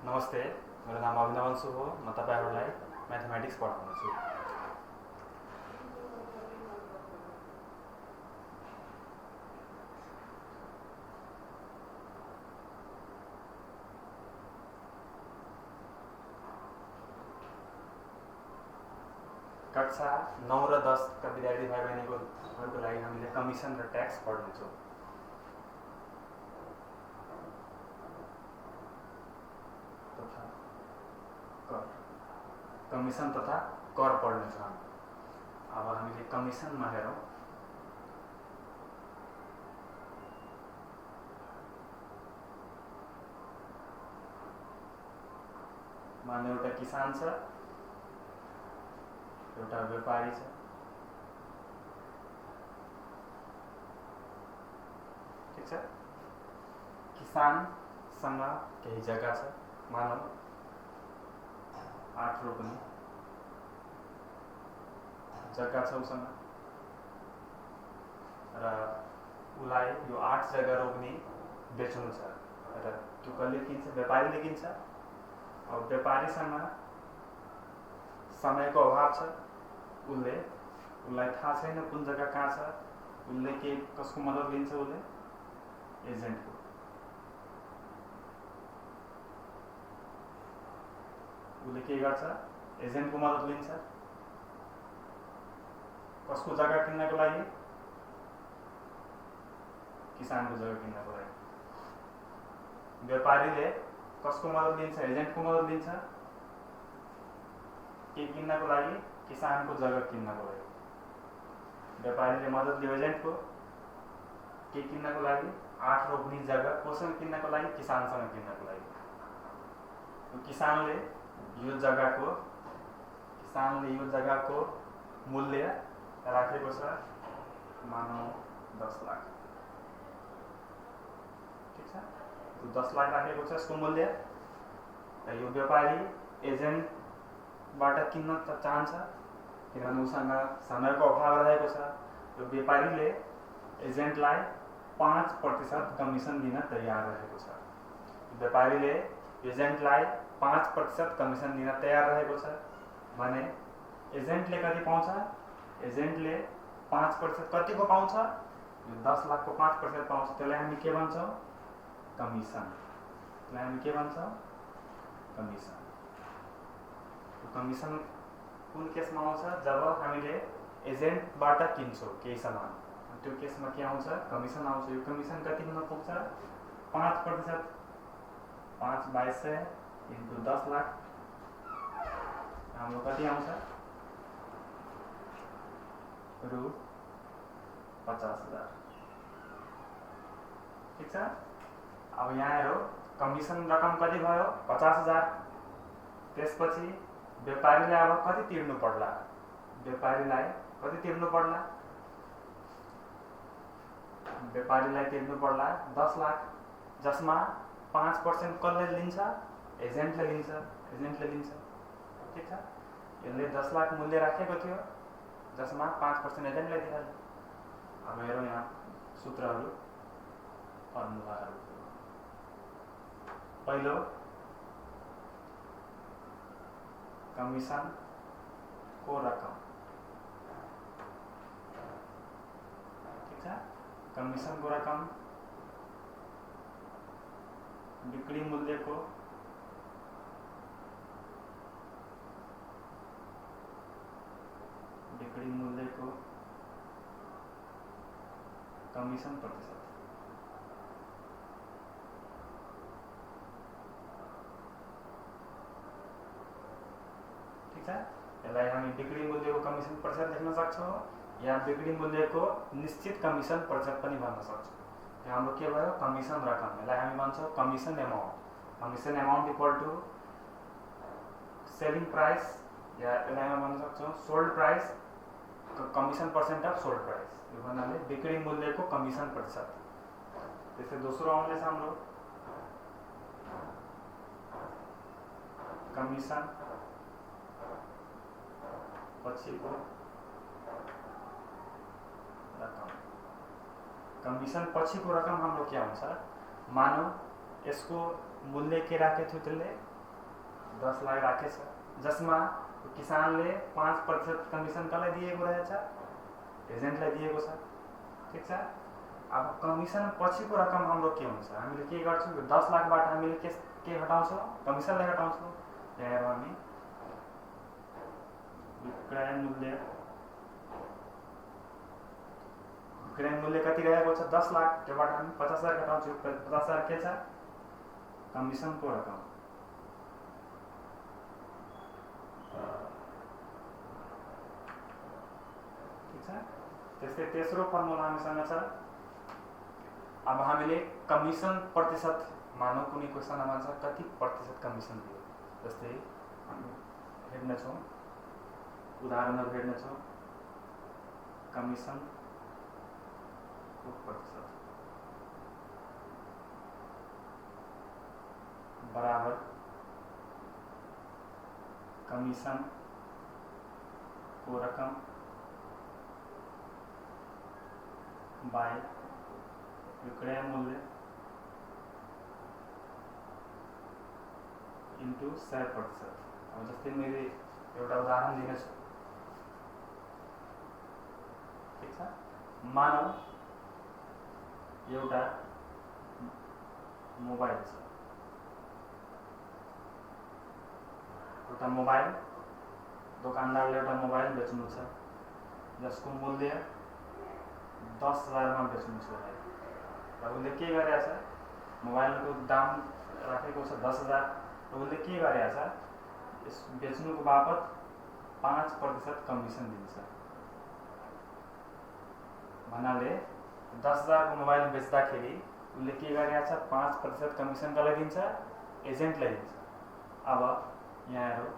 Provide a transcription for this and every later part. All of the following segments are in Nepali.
नमस्ते, मेरो नाम अभिनवंशु हो। म तपाईहरुलाई म्याथमेटिक्स पढाउनेछु। कक्षा 9 र 10 का विद्यार्थी भाइ बहिनीको लागि हामीले कमिसन र ट्याक्स पढ्नेछौँ। कमिसन तथा कर पढ्नेछौँ। अब हामीले कमिसनमा हेरौँ। मान एउटा किसान छ, एउटा व्यापारी छ। ठीक छ। किसानसँग केही जग्गा छ, मानौ 8 रोपनी जग्गा छ उसँग, र उलाई यो 8 जग्गा रोप्ने बेच्नु छ र त्यो कसले किन्छ? व्यापारीले किन्छ। अब व्यापारीसँग समयको अभाव छ, उसलाई थाहा छैन कुन जग्गा कहाँ छ। उसले कसको मद्दत लिन्छ? उसले एजेन्टको। उसले के गर्छ? एजेन्टको मद्दत लिन्छ। कसको जग्गा किन्नको लागि? किसानको जग्गा किन्नको लागि। व्यापारीले कसको मद्दत लिन्छ? एजेन्टको मद्दत लिन्छ। के किन्नको लागि? किसानको जग्गा किन्नको लागि। व्यापारीले मद्दत लियो एजेन्टको के किन्नको लागि? 8 रोप्ने जग्गा कोसँग किन्नको लागि? किसानसँग किन्नको लागि। किसानले यो जग्गाको मूल्य राखेको छ, मानौ 10 लाख। ठीक छ। तो 10 लाख राखेको छ यसको मूल्य। यो व्यापारी एजेन्टबाट किन्न चाहन्छ, किनभने उसँग समयको अभाव रहेको छ। यो व्यापारीले एजेन्टलाई 5% कमिसन दिन तयार रहेको छ। व्यापारीले एजेन्टलाई 5% कमिसन दिन तयार रहेको छ भने एजेन्टले कति पाउँछ? एजेन्टले 5% कतिको पाउँछ? यो 10 लाखको 5% पाउँछ। त्यसलाई हामी के भन्छौँ? कमिसन। त्यसलाई हामी के भन्छौँ? कमिसन। कमिसन कुन केसमा आउँछ? जब हामीले एजेन्टबाट किन्छौँ केही सामान, त्यो केसमा के आउँछ? कमिसन आउँछ। यो कमिसन कति हुन पुग्छ? 5%। 5/2200 इन्टु 10 लाख हाम्रो कति आउँछ? रु 50,000। ठीक छ। अब यहाँ हेरौँ, कमिसन रकम कति भयो? 50,000। त्यसपछि व्यापारीले अब कति तिर्नु पर्ला? व्यापारीलाई कति तिर्नु पर्ला? व्यापारीलाई तिर्नु पर्ला 10 लाख, जसमा 5% कसले लिन्छ? एजेन्टले लिन्छ। ठीक छ। यसले 10 लाख मूल्य राखेको थियो, जसमा 5% एजेन्टले दिइहाल्यो। अब हेरौँ यहाँ सूत्रहरू, फर्मुलाहरू। पहिलो, कमिसनको रकम। ठीक छ। कमिसनको रकम बिक्री मूल्यको कमिसन प्रतिशत। ठीक छ। यसलाई हामी बिक्री मूल्यको कमिसन प्रतिशत लेख्न सक्छौँ, या बिक्री मूल्यको निश्चित कमिसन प्रतिशत पनि भन्न सक्छौँ। हाम्रो के भयो? कमिसन रकम। यसलाई हामी भन्छौँ commission amount. Commission amount equal to selling price, या यसलाई हामी भन्न सक्छौँ sold price, commission percent of sold price. यो भन्नाले बिक्री मूल्यको कमिसन प्रतिशत। त्यसै दोस्रो आउनेछ हाम्रो कमिसन पछिको रकम। कमिसन पछिको रकम हाम्रो के हुन्छ? मानौ यसको मूल्य के राखेको थियो? त्यसले 10 लाख राखेछ, जसमा किसानले 5% कमिसन कसलाई दिएको रहेछ, एजेन्टलाई दिएको छ। ठिक छ। अब कमिसन पछिको रकम हाम्रो के हुन्छ, हामीले के गर्छौँ, 10 लाखबाट हामीले के हटाउँछौँ, कमिसनलाई हटाउँछौँ। यहाँ हामी विक्रय मूल्य कति रहेको छ, 10 लाख, त्योबाट हामी 50,000 घटाउँछौँ। 50,000 के छ, कमिसनको रकम। ठिक छ। त्यस्तै तेस्रो फर्मुला हामीसँग छ। अब हामीले कमिसन प्रतिशत मानौँ, कुनै क्वेसनमा छ कति प्रतिशत कमिसन दियो, जस्तै हामी हेर्नेछौँ, उदाहरणहरू हेर्नेछौँ। कमिसन को प्रतिशत बराबर कमिसन को रकम बाय विक्रय मूल्य इन्टु 100%। अब जस्तै मैले एउटा उदाहरण दिनेछु। ठिक छ। मानौ एउटा मोबाइल छ, एउटा मोबाइल दोकानदारले एउटा मोबाइल बेच्नु छ, जसको मूल्य 10,000 मा बेच्नु छ। र उसले के गरेको छ, मोबाइलको दाम राखेको छ 10,000, र उसले के गरेको छ, यस बेच्नुको बापत 5% कमिसन दिन्छ। भन्नाले 10,000 को मोबाइल बेच्दाखेरि उसले के गरेको छ, 5% कमिसन कसलाई दिन्छ, एजेन्टलाई दिन्छ। अब यहाँ हेरौँ,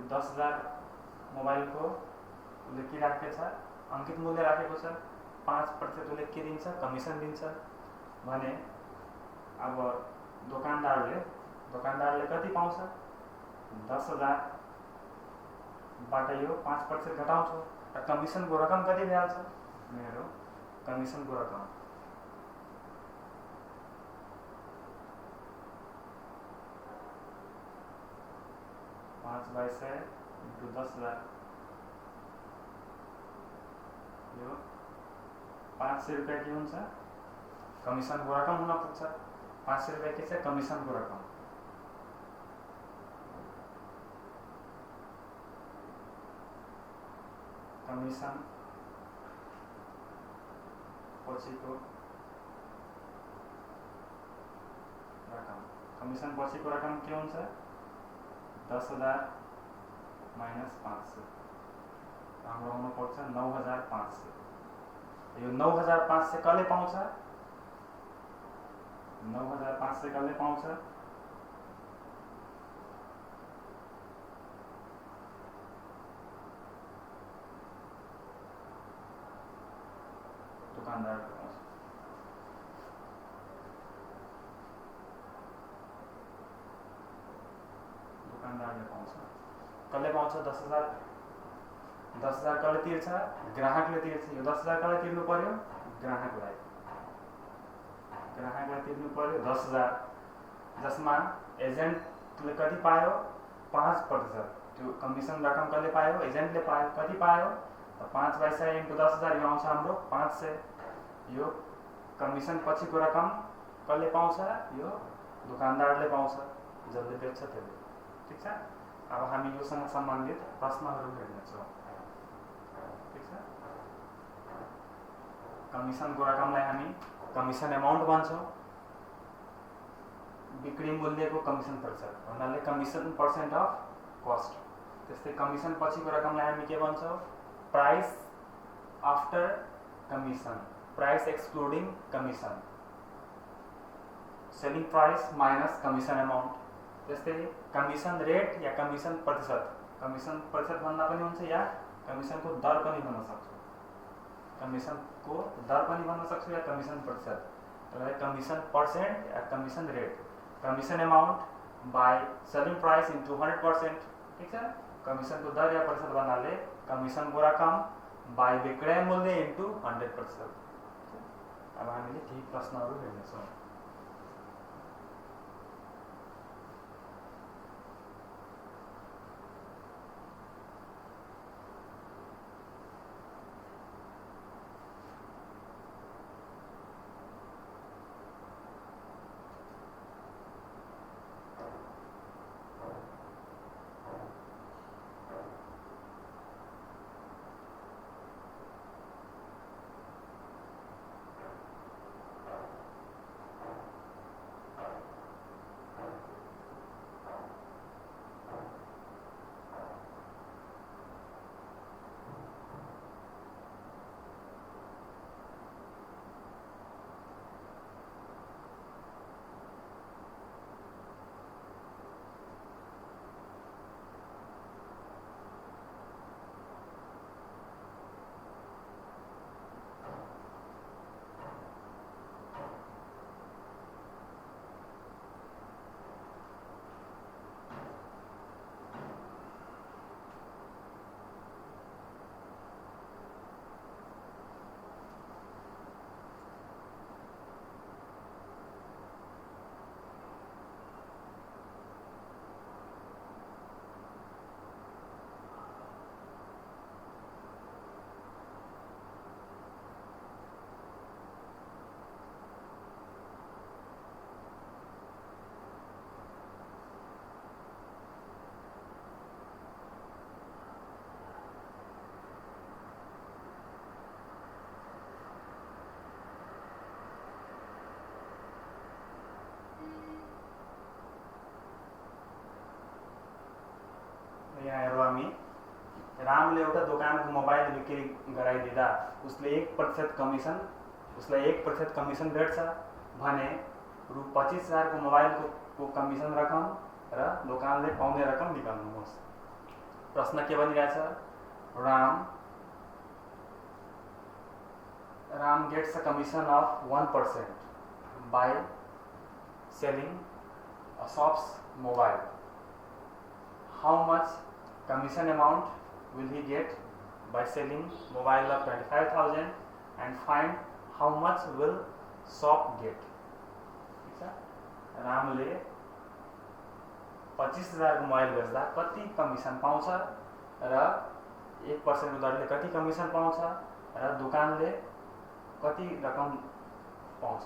10,000 मोबाइलको उसले के राखेको छ, अंकित मूल्य राखेको छ, 5% उसले के दिन्छ, कमिसन दिन्छ भने अब दोकानदारले कति पाउँछ, 10,000 बाट यो 5% घटाउँछ, र कमिसनको रकम कति भइहाल्छ। मेरो कमिसनको रकम 5/100 × 10,000, यो 500 रुपैयाँ के हुन्छ, कमिसनको रकम हुन पुग्छ। 500 रुपैयाँ के छ, कमिसनको रकम। कमिसन पछिको रकम, कमिसन पछिको रकम के हुन्छ, 10,000 माइनस 500, हाम्रो हुन पर्छ 9,500। यो 9,500 कसले पाउँछ, 9,500 कसले पाउँछ, दुकानदारले पाउँछ। दुकानदारले पाउँछ, कसले पाउँछ, 10,000 कसले तिर्छ, ग्राहकले तिर्छ। यो 10,000 कसले तिर्नु पर्यो, ग्राहकलाई तिर्नु पर्यो 10,000, जसमा एजेन्टले कति पायो, 5%। त्यो कमिसन रकम कसले पायो, एजेन्टले पायो। कति पायो, 5/100 × 10,000, यो आउँछ हाम्रो 500। यो कमिसन पछिको रकम कसले पाउँछ, यो दुकानदारले पाउँछ, जसले बेच्छ त्यसले। ठिक छ। अब हामी योसँग सम्बन्धित प्रश्नहरू हेर्नेछौँ। ठिक छ। कमिसनको रकमलाई हामी कमिसन एमाउन्ट भन्छौँ। बिक्री मूल्यको कमिसन प्रतिशत भन्नाले कमिसन पर्सेन्ट अफ कस्ट। त्यस्तै कमिसन पछिको रकमलाई हामी के भन्छौँ, price after commission, price excluding commission, selling price minus commission amount. त्यस्तै कमिसन रेट या कमिसन प्रतिशत, कमिसन प्रतिशत भन्दा पनि हुन्छ या कमिसनको दर पनि भन्न सक्छौँ, कमिसनको दर पनि भन्न सक्छौँ या कमिसन प्रतिशत, र कमिसन पर्सेन्ट या commission rate. Commission amount by selling price into 100%। ठिक छ। कमिसनको दर या प्रतिशत भन्नाले कमिसनको रकम बाई विक्रय मूल्य इन्टु 100%। अब हामीले केही प्रश्नहरू हेर्नेछौँ। यहाँ हेरौँ हामी, रामले एउटा दोकानको मोबाइल बिक्री गराइदिँदा उसले 1% कमिसन, उसलाई 1% कमिसन भेट्छ भने रु 25,000 को मोबाइलको कमिसन रकम र दोकानले पाउने रकम निकाल्नुहोस्। प्रश्न के भनिरहेछ? Ram gets a commission of 1% by selling a shop's mobile. How much commission amount will he get by selling mobile of 25,000 and find how much will shop get? ठीक छ? रामले 25,000 को मोबाइल बेच्दा कति कमिसन पाउँछ र 1% को दरले कति कमिसन पाउँछ र दोकानले कति रकम पाउँछ।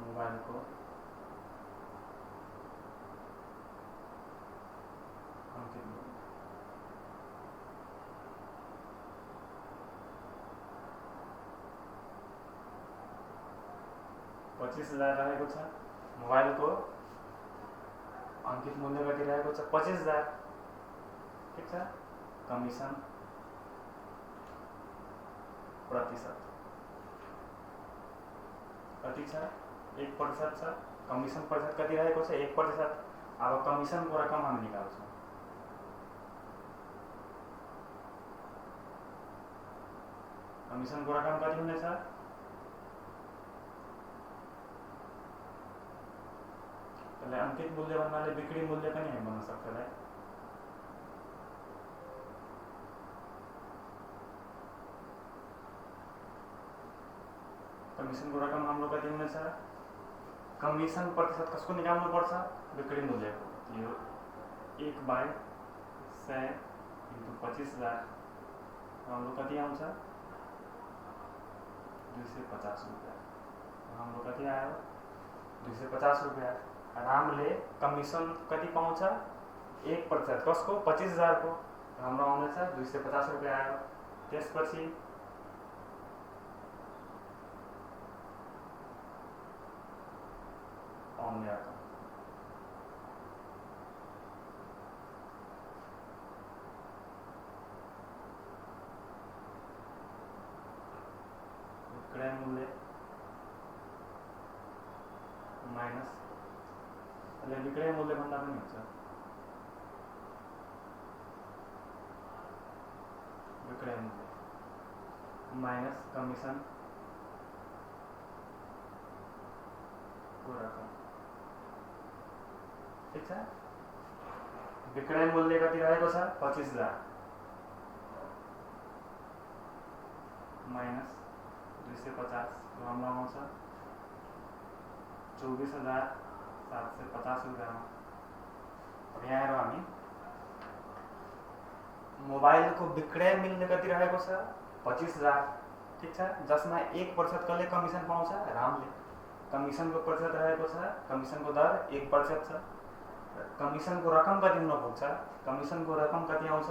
मोबाइलको अन्तिम मूल्य 25,000 रहेको छ। मोबाइलको अंकित मूल्य कति रहेको छ? 25,000। ठीक छ। कमिसन प्रतिशत कति छ? 1% छ। कमिसन प्रतिशत कति रहेको छ? 1%। अब कमिसनको रकम हामी निकाल्छौँ। कमिसनको रकम कति हुनेछ? त्यसलाई अंकित मूल्य भन्नाले बिक्री मूल्य पनि हामी भन्न सक्छ। कमिसनको रकम हाम्रो कति हुनेछ? कमिसन प्रतिशत कसको निकाल्नु पर्छ? बिक्री मूल्यको। यो 1/100 × 25,000 हाम्रो कति आउँछ? 250 रुपैयाँ। हाम्रो कति आयो? 250 रुपैयाँ। रामले कमिसन कति पाउँछ? 1%। कसको? 25,000 को। हाम्रो आउनेछ 250 रुपैयाँ आयो। त्यसपछि पाउने रकम विक्रय मूल्य माइनस विक्रय मूल्य भन्दा पनि हुन्छ। विक्रय मूल्य माइनस कमिसन को रकम। ठीक छ। विक्रय मूल्य कति रहेको छ? 25,000 माइनस 250 हाम्रो आउँछ 24,750 रुपैयाँ। अब यहाँ हेरौँ हामी, मोबाइलको विक्रय मूल्य कति रहेको छ? 25,000। ठीक छ। जसमा 1% कसले कमिसन पाउँछ? रामले। कमिसनको प्रतिशत रहेको छ, कमिसनको दर 1% छ। कमिसनको रकम कति हुन पुग्छ? कमिसनको रकम कति आउँछ?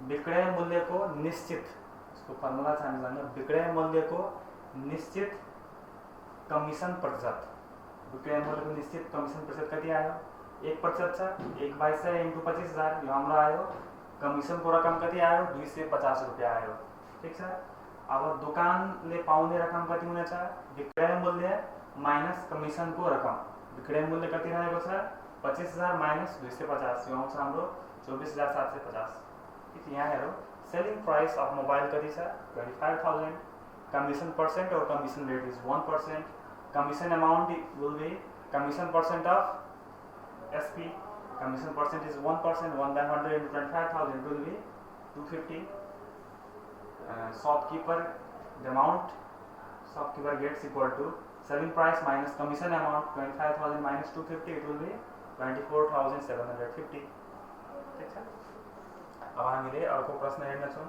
विक्रय मूल्यको निश्चित, यसको फर्मुला छ हामीसँग, विक्रय मूल्यको निश्चित कमिसन प्रतिशत। विक्रय मूल्यको निश्चित कमिसन प्रतिशत कति आयो? 1% छ। 1/100 × 25,000 यो हाम्रो आयो। कमिसनको रकम कति आयो? 250 रुपैयाँ आयो। ठीक छ। अब दोकानले पाउने रकम कति हुनेछ? विक्रय मूल्य माइनस कमिसनको रकम। विक्रय मूल्य कति रहेको छ? 25,000 माइनस 250 यो आउँछ हाम्रो 24,750। ठीक छ। यहाँ हेरौँ, सेलिङ प्राइस अफ मोबाइल कति छ? 25,000। कमिसन परसेंट और commission rate is 1%. Commission amount will be commission percent of SP. Commission percent is 1%. 1/100 × 25,000 will be 250. Shopkeeper, the amount shopkeeper gets equal to selling price minus commission amount 25,000 minus 250. It will be 24,750. ठीक छ। अब हामीले अर्को प्रश्न हेर्नेछौँ।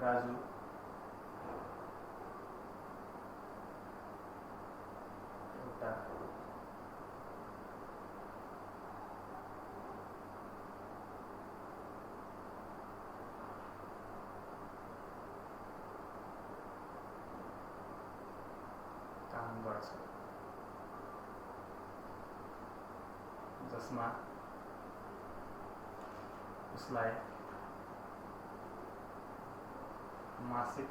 राजू काम गर्छ, जसमा उसलाई मासिक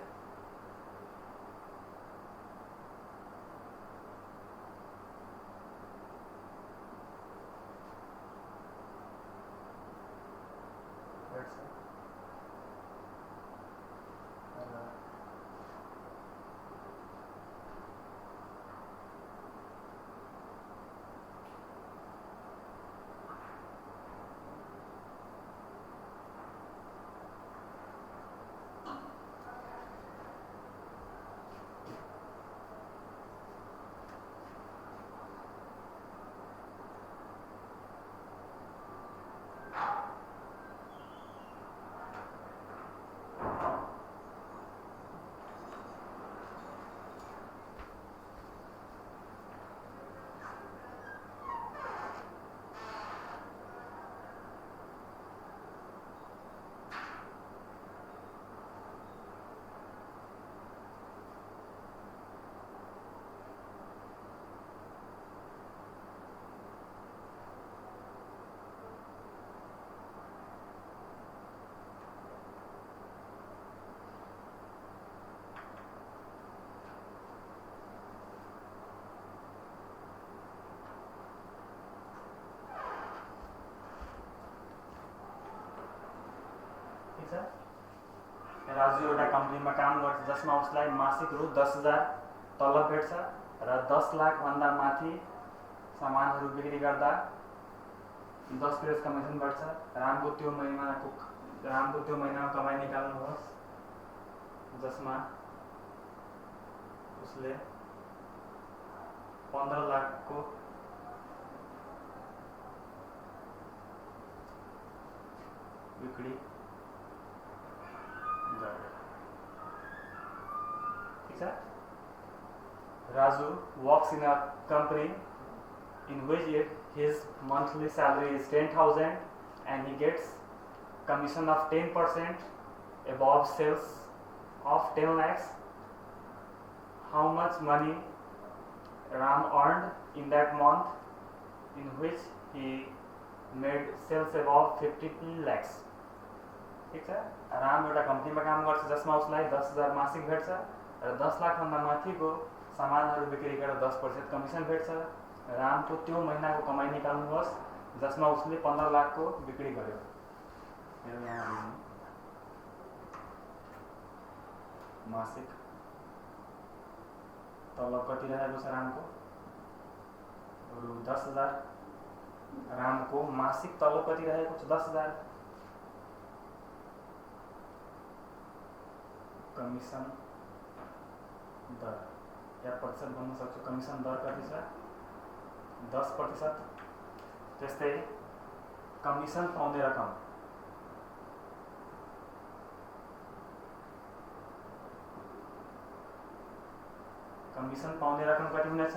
भेट्छ र राजु एउटा कम्पनीमा काम गर्छ जसमा उसलाई मासिक रु 10,000 तलब भेट्छ र 10 लाखभन्दा माथि सामानहरू बिक्री गर्दा 10% कमिसन भेट्छ। रामको त्यो महिनामा कमाइ निकाल्नुहोस् जसमा उसले 15 लाखको बिक्री Raju works in a company in which his monthly salary is 10,000 and he gets commission of 10% above sales of 10 lakhs. How much money Ram earned in that month in which he made sales above 50 lakhs? ठीक छ। राम एउटा कम्पनीमा काम गर्छ जसमा उसलाई 10,000 मासिक भेट्छ र 10 लाखभन्दा माथिको सामानहरू बिक्री गरेर 10% कमिसन भेट्छ। रामको त्यो महिनाको कमाइ निकाल्नुहोस् जसमा उसले 15 लाखको बिक्री गर्यो। मासिक तलब कति रहेको छ रामको? रु 10,000। रामको मासिक तलब कति रहेको छ? 10,000। कमिसन दर या प्रतिशत भन्न सक्छु। कमिसन दर कति छ? 10%। त्यस्तै कमिसन पाउने रकम कति हुनेछ?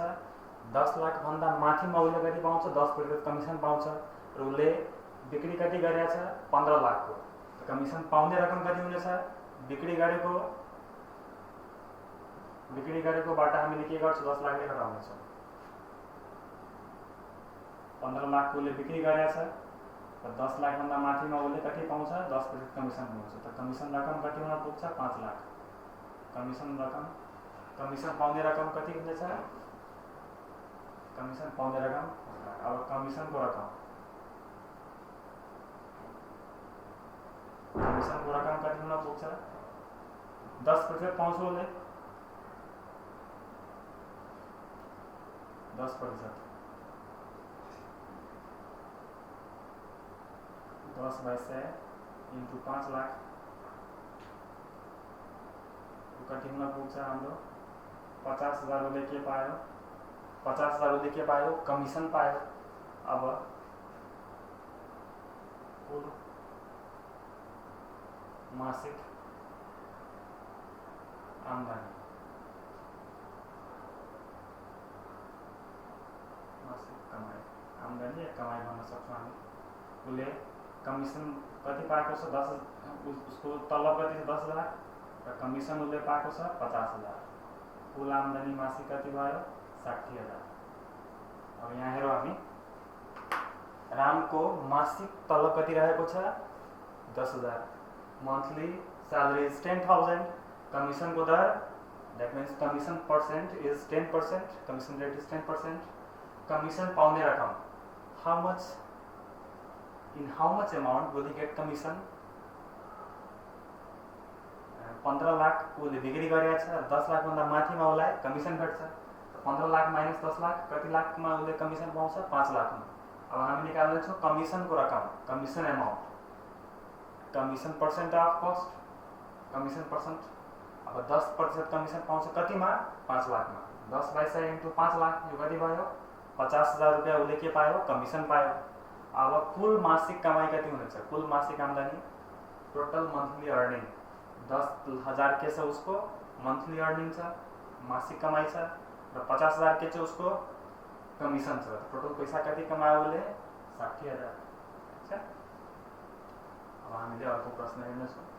10 लाखभन्दा माथिमा उसले कति पाउँछ? 10% कमिसन पाउँछ र उसले बिक्री कति गरेको छ? 15 लाखको। कमिसन पाउने रकम कति हुनेछ? बिक्री गरेकोबाट हामीले के गर्छौँ? 10 लाखले घटाउनेछौँ। 15 लाखको उसले बिक्री गरेको छ र 10 लाखभन्दा माथिमा उसले कति पाउँछ? 10% कमिसन पाउँछ। त कमिसन रकम कति हुन पुग्छ? 5 लाख। कमिसन पाउने रकम कति हुनेछ? कमिसन पाउने रकम। अब कमिसनको रकम कति हुन पुग्छ? 10% पाउँछ उसले। 10%। 10/100 इन्टु 5 लाख कति हुन पुग्छ हाम्रो? 50,000 उसले के पायो? 50,000 उसले के पायो? कमिसन पायो। अब कुल मासिक आमदानी आमदनी कमाई भन्न सक्छौँ हामी। उसले कमिसन कति पाएको छ 10, उसको तलब कति छ 10,000 र कमिसन उसले पाएको छ 50,000। कुल आमदनी मासिक कति भयो 60,000। अब यहाँ हेरौँ हामी, रामको मासिक तलब कति रहेको छ 10,000, मन्थली सैलरी इज 10,000, कमिसन को दर that means commission percent is 10%, commission rate is 10%, commission पाउने रकम how much, in how much amount will he get commission. 15 lakh उसले बिक्री गरेको छ, 10 लाख भन्दा माथिमा उसलाई कमिसन भेट्छ। 15 लाख माइनस 10 लाख कति लाखमा उसले कमिसन पाउँछ 5 लाखमा। अब हामी निकाल्नेछौँ कमिसनको रकम, commission amount, commission percent of cost, commission percent. अब 10% कमिसन पाउँछ कतिमा 5 लाखमा। 10/100 इन्टु 5 लाख यो कति भयो 50,000 रुपियाँ उसले के पायो कमिसन पायो। अब कुल मासिक कमाई कति हुनेछ, कुल मासिक आमदनी टोटल मन्थली अर्निङ 10,000 के छ उसको मन्थली अर्निङ छ, मासिक कमाई छ, र 50,000 के छ उसको कमिसन छ। टोटल पैसा कति कमायो उसले 60,000। ठीक छ। अब हामीले अर्को प्रश्न हेर्नेछौँ।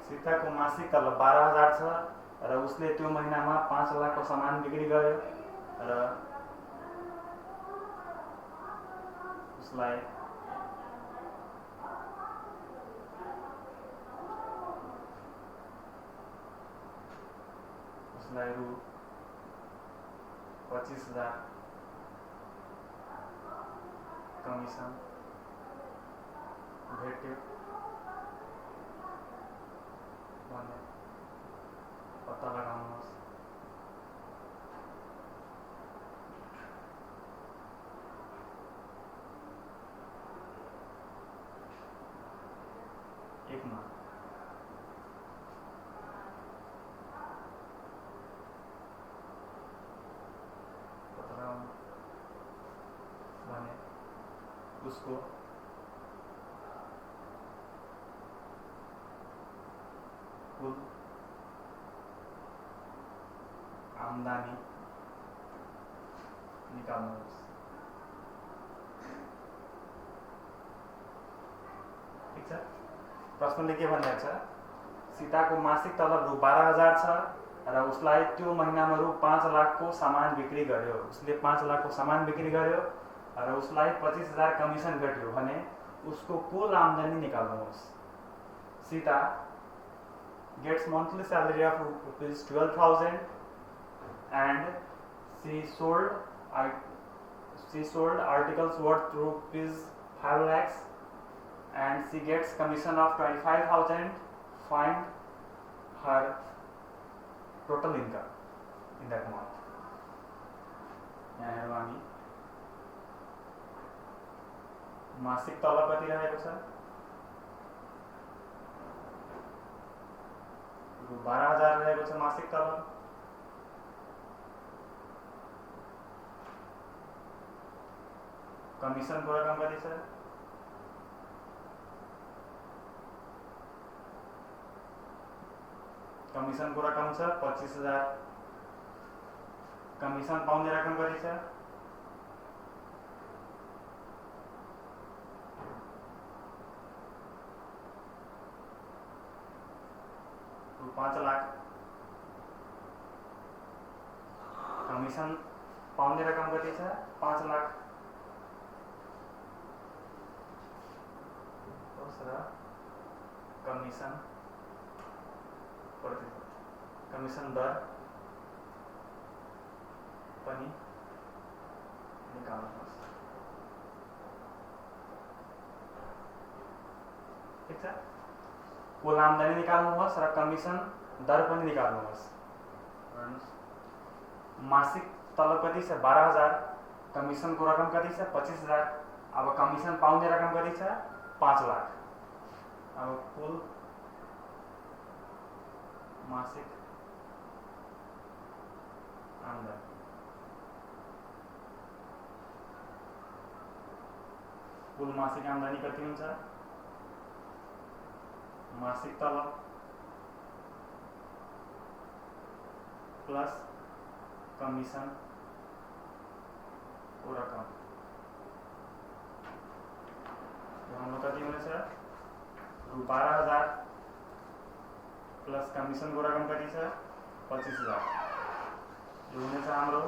सीता को मासिक तलब 12,000 छ र उसले त्यो महिनामा 5 लाख को सामान बिक्री गर्यो र उसलाई रु 25,000 कमिसन भेट्यो भने पत्ता लगाउनुहोस्। एकमा पत्ता लगाउनु भने उसको कुल आमदनी निकाल्नुहोस्। ठीक छ। प्रश्नले के भनिरहेको छ, सीताको मासिक तलब रु 12,000 छ र उसलाई त्यो महिनामा रु 5 लाख को सामान बिक्री गर्यो। उसले 5 लाख को सामान बिक्री गर्यो र उसलाई 25,000 कमिसन भेट्यो भने उसको कुल आमदनी निकाल्नुहोस्। Sita gets monthly salary of rupees 12,000 and she sold articles worth rupees 5 lakhs and she gets commission of 25,000. Find her total income in that month. यहाँ हेरौँ हामी, मासिक तलब कति रहेको छ 12,000 रहेको छ मासिक तलब। कमिसन को रकम कति छ कमिसन को रकम छ 25,000। कमिसन पाउने रकम कति छ कमिसन पाउने रकम कति छ 5 लाख र कमिसन प्रतिशत कमिसन दर पनि निकाल्नुहोस्। ठीक छ, कुल आम्दानी निकाल्नुहोस् र कमिसन दर पनि निकाल्नुहोस्। मासिक तलब कति छ 12,000, कमिसनको रकम कति छ 25,000। अब कमिसन पाउने रकम कति छ 5 लाख। अब कुल मासिक आम्दानी कुल मासिक आम्दानी कति हुन्छ? मासिक तलब प्लस कमिसन को रकम हाम्रो कति हुनेछ? रु 12,000 प्लस कमिसन को रकम कति छ 25,000। यो हुनेछ हाम्रो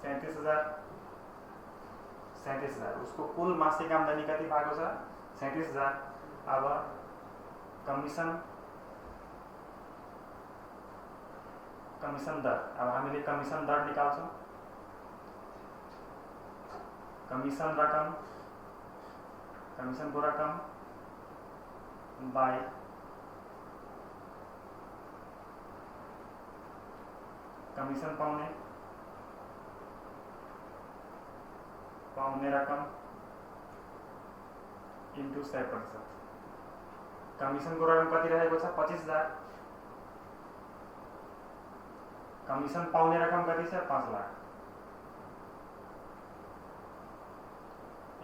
37,000। उसको कुल मासिक आम्दानी कति भएको छ 37,000। अब कमिसन दर, अब हामीले कमिसन दर निकाल्छौं। कमिसन रकम, कमिसनको रकम बाई कमिसन पाउने रकम इन्टु 100%। कमिसनको रकम कति रहेको छ 25,000, कमिसन पाउने रकम कति छ 5 लाख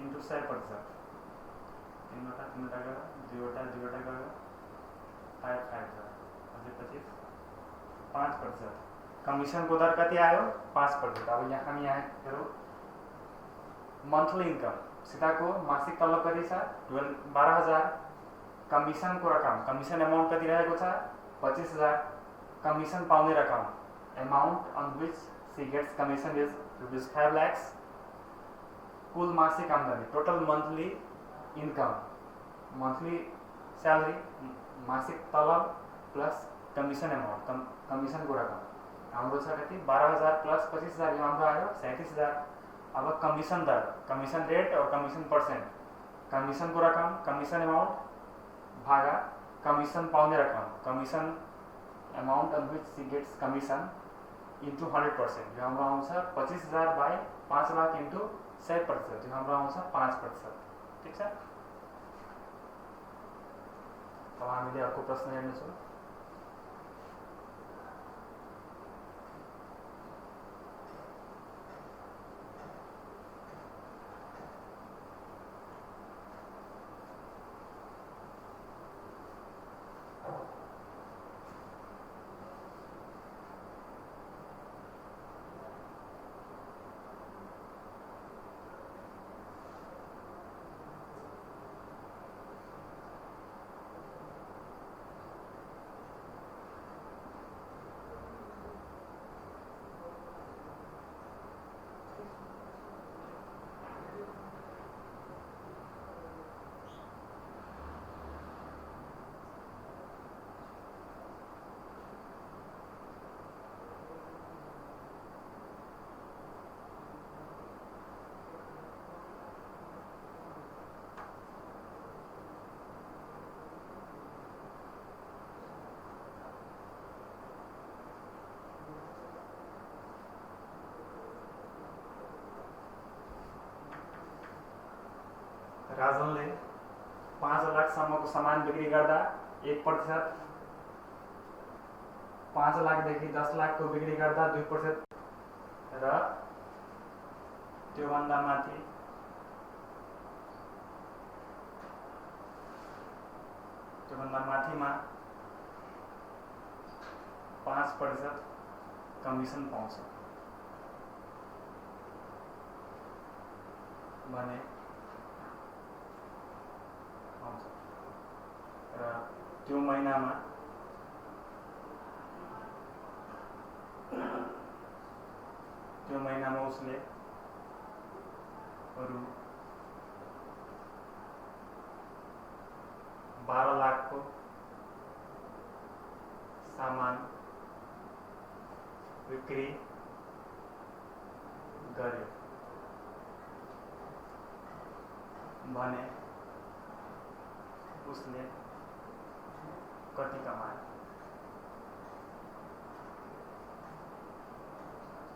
इन्टु 100%। 3 वटा 3 वटा गयो, 2 वटा 2 वटा गयो, 5 छ, अझै 25 5%। कमिसनको दर कति आयो 5%। अब यहाँ हामी यहाँ हेरौँ मन्थली इन्कम सीताको मासिक तलब कति छ 12,000, कमिसनको रकम कमिसन अमाउन्ट कति रहेको छ 25,000, कमिसन पाउने रकम amount on which she gets commission is ₹5 lakhs। कुल मासिक आम्दानी total monthly income, monthly salary, मासिक तलब प्लस कमिसन अमाउंट, कमिसन को रकम हाम्रो छ कति 12,000 प्लस 25,000 यो हाम्रो आयो 37,000। अब कमिसन दर, कमिसन रेट और कमिसन परसेंट, कमिसन को रकम कमिसन अमाउंट भागा कमिसन पाउने रकम commission amount on which she gets commission into 100%। जो हाम्रो आउँछ 25,000 बाई 5 लाख इन्टु 100%, जो हाम्रो आउँछ 5%। ठीक छ। अब हामीले अर्को प्रश्न हेर्नेछौँ। राजनले 5 लाखसम्मको सामान बिक्री गर्दा 1%, 5 लाखदेखि 10 लाखको बिक्री गर्दा 2% र त्योभन्दा माथिमा 5% कमिसन पाउँछ भने र त्यो महिनामा त्यो महिनामा उसले रु 12 लाख को सामान बिक्री गर्यो भने उसले कति कमायो?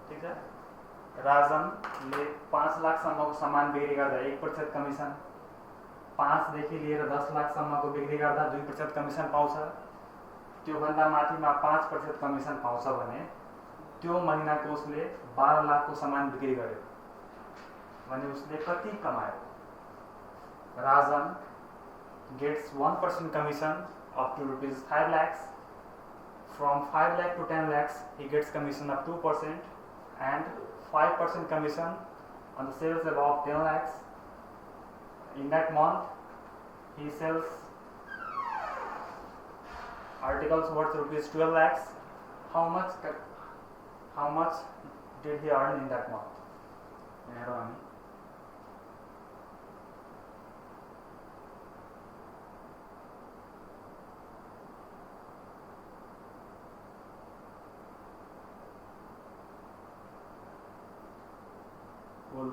ठीक है। राजनले 5 लाखसम्मको सामान बिक्री गर्दा 1% कमिसन, 5 देखि लिएर 10 लाखसम्मको बिक्री गर्दा 2% कमिसन पाउँछ। त्योभन्दा माथिमा 5% कमिसन पाउँछ भने त्यो महिनाको उसले 12 लाखको सामान बिक्री गर्यो भने उसले कति कमायो? Rajan gets 1% commission up to rupees 5 lakhs. From 5 lakh to 10 lakhs, he gets commission of 2% and 5% commission on the sales above 10 lakhs. In that month, he sells articles worth rupees 12 lakhs. How much did he earn in that month? कुल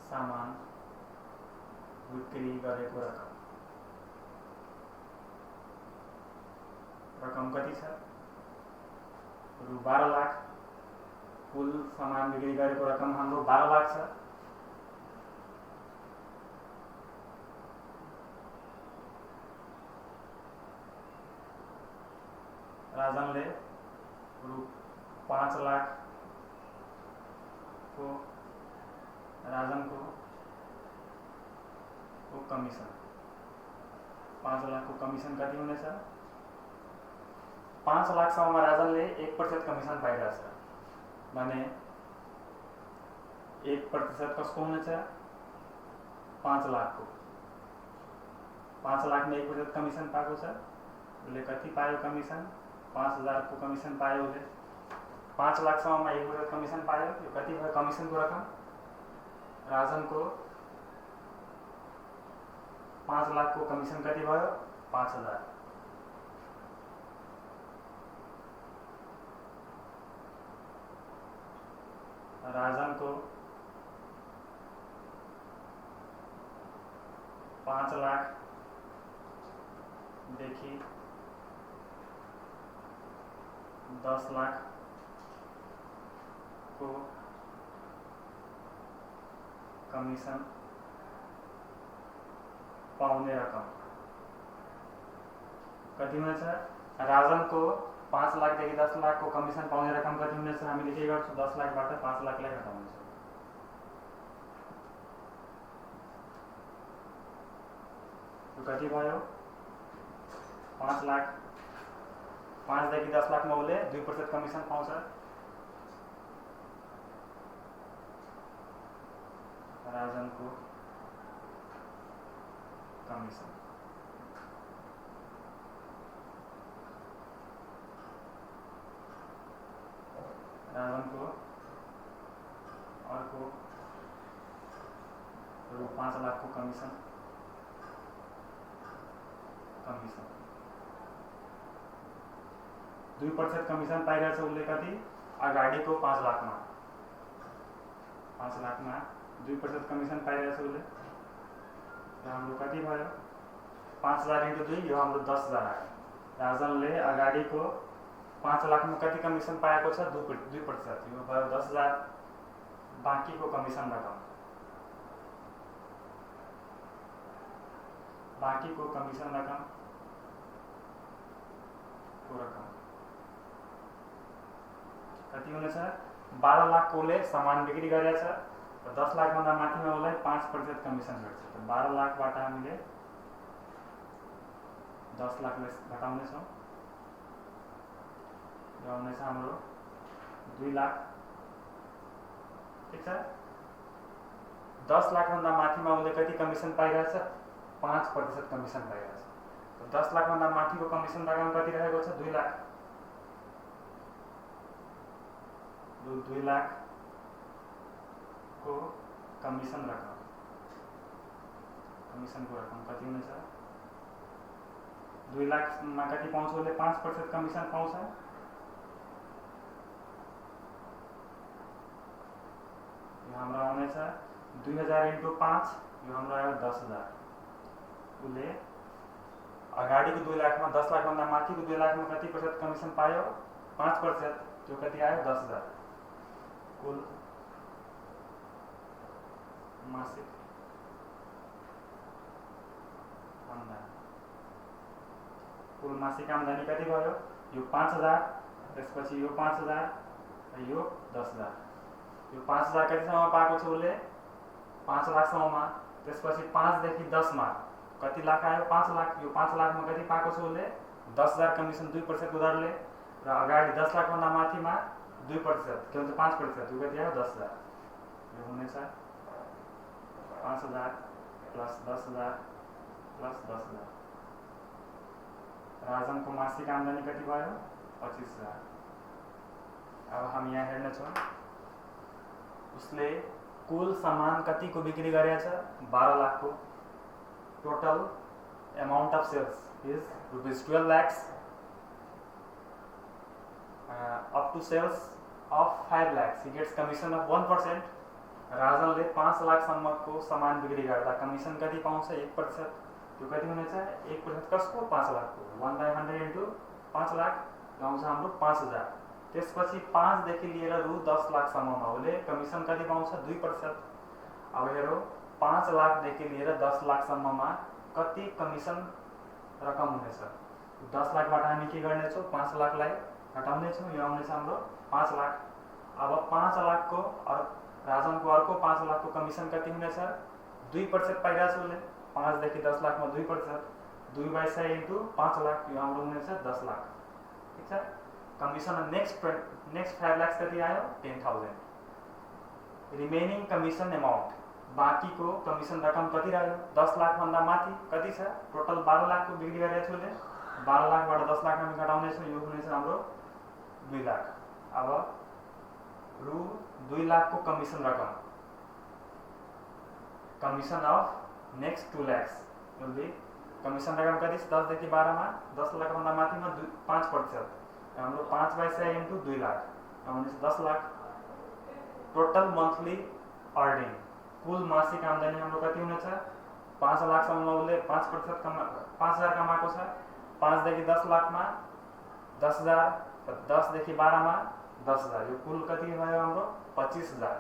सामान बिक्री गरेको रकम कति छ? रु 12 लाख। कुल सामान बिक्री गरेको रकम हाम्रो 12 लाख छ। राजनले रु 5 लाख को राजनको कमिसन, 5 लाख को कमिसन कति हुनेछ? 5 लाखसम्ममा राजनले 1% कमिसन पाइरहेछ भने 1% कसको हुनेछ? 5 लाख को। 5 लाखमा 1% कमिसन पाएको छ, उसले कति पायो कमिसन? 5000 को कमिसन पायो उसले। 5 लाखसम्ममा 1% कमिसन पायो। यो कति भयो कमिसनको रकम? राजनको 5 लाख को कमिसन कति भयो? 5000। राजनको 5 लाख देखि 10 लाख को कमिसन पाउने रकम कति हुनेछ? राजनको 5 लाखदेखि 10 लाख को कमिसन पाउने रकम कति हुनेछ? हामीले के गर्छौँ? 10 लाखबाट 5 लाखलाई घटाउनेछौँ। यो कति भयो? 5 लाख। 5 देखि 10 लाखमा उसले 2% कमिसन पाउँछ। राजनको कमिसन राजनको अर्को रु 5 लाख को कमिसन 2% कमिसन पाइरहेछ उसले कति? अगाडिको 5 लाखमा। 5 लाखमा 2% कमिसन पाइरहेछ उसले। हाम्रो कति भयो? 5000 × 2 यो हाम्रो 10000 आयो। राजनले अगाडिको 5 लाखमा कति कमिसन पाएको छ? 2%। यो भयो 10000। बाँकीको कमिसन रकम, बाँकीको कमिसन रकम को रकम कति हुनेछ? 12 लाख कोले सामान बिक्री गरेछ र 10 लाखभन्दा माथिमा उसलाई 5% कमिसन भेट्छ। त 12 लाखबाट हामीले 10 लाखलाई घटाउनेछौँ। यो आउनेछ हाम्रो 2 लाख। ठीक छ। 10 लाखभन्दा माथिमा उसले कति कमिसन पाइरहेछ? 5% कमिसन पाइरहेछ। त 10 लाखभन्दा माथिको कमिसन रकम कति रहेको छ? 2 लाख। रु 2 लाख को कमिसन रकम, कमिसनको रकम कति हुनेछ? 2 लाखमा कति पाउँछ उसले? 5% कमिसन पाउँछ। यो हाम्रो आउनेछ 2000 × 5, यो हाम्रो आयो 10,000। उसले अगाडिको 2 लाखमा 10 लाखभन्दा माथिको 2 लाखमा कति प्रतिशत कमिसन पायो? 5%, त्यो कति आयो? 10,000। कुल मासिक आमदानी, कुल मासिक आमदानी कति भयो? यो 5,000, त्यसपछि यो 5,000, यो 10,000। यो 5,000 कतिसम्म पाएको छ उसले? 5 लाखसम्ममा। त्यसपछि 5 देखि 10 मा कति लाख आयो? 5 लाख। यो 5 लाखमा कति पाएको छ उसले? 10,000 कमिसन 2% दरले, र अगाडि 10 लाखभन्दा माथिमा 2%, के भन्छ 5%, यो कति आयो? 10,000। यो हुनेछ 5,000 प्लस 10,000 प्लस 10,000। राजनको मासिक आमदानी कति भयो? 25,000। अब हम यहाँ हेर्नेछौँ उसले कुल सामान कति को बिक्री गरेछ? 12 लाख को। Total amount of sales is ₹12 lakhs up to sales of 5 lakhs he gets commission of 1%। राजनले 5 लाखसम्मको सामान बिक्री गर्दा कमिसन कति पाउँछ? 1%। त्यो कति हुनेछ? 1% कसको? 5 लाखको। 1/100 × 5 लाख आउँछ हाम्रो 5,000। त्यसपछि 5 देखि लिएर रु 10 लाखसम्ममा उसले कमिसन कति पाउँछ? 2%। अब हेरौँ 5 लाखदेखि लिएर 10 लाखसम्ममा कति कमिसन रकम हुनेछ? 10 लाखबाट हामी के गर्नेछौँ? 5 लाखलाई घटाउनेछौँ, यो आउनेछ हाम्रो 5 लाख। अब 5 लाखको राजनको अर्को 5 लाखको कमिसन कति हुनेछ? 2% पाइरहेछ उसले। 5 देखि 10 लाखमा 2%, 2/100 × 5 लाख, यो हाम्रो हुनेछ 10 लाख। ठिक छ। कमिसन नेक्स्ट 5 लाख कति आयो? 10,000। रिमेनिङ कमिसन अमाउन्ट, बाँकीको कमिसन रकम कति रह्यो? 10 लाखभन्दा माथि कति छ? टोटल 12 लाखको बिक्री गरेको छु उसले। 12 लाखबाट 10 लाख हामी घटाउनेछौँ, यो हुनेछ हाम्रो 2 लाख। अब रु 2 लाखको कमिसन रकम, कमिसन अफ नेक्स्ट 2 lakhs, उसले कमिसन रकम कति छ? 10 देखि 12 मा 10 लाखभन्दा माथिमा 5%, हाम्रो 5/100 × 2 लाख, हुनेछ 10 लाख। टोटल मन्थली अर्निङ, कुल मासिक आमदानी हाम्रो कति हुनेछ? 5 लाखसम्म उसले 5% 5,000 कमाएको छ। 5 देखि 10 लाखमा 10,000, 10 देखि 12 मा 10,000, यो कुल कति भयो हाम्रो? 25,000।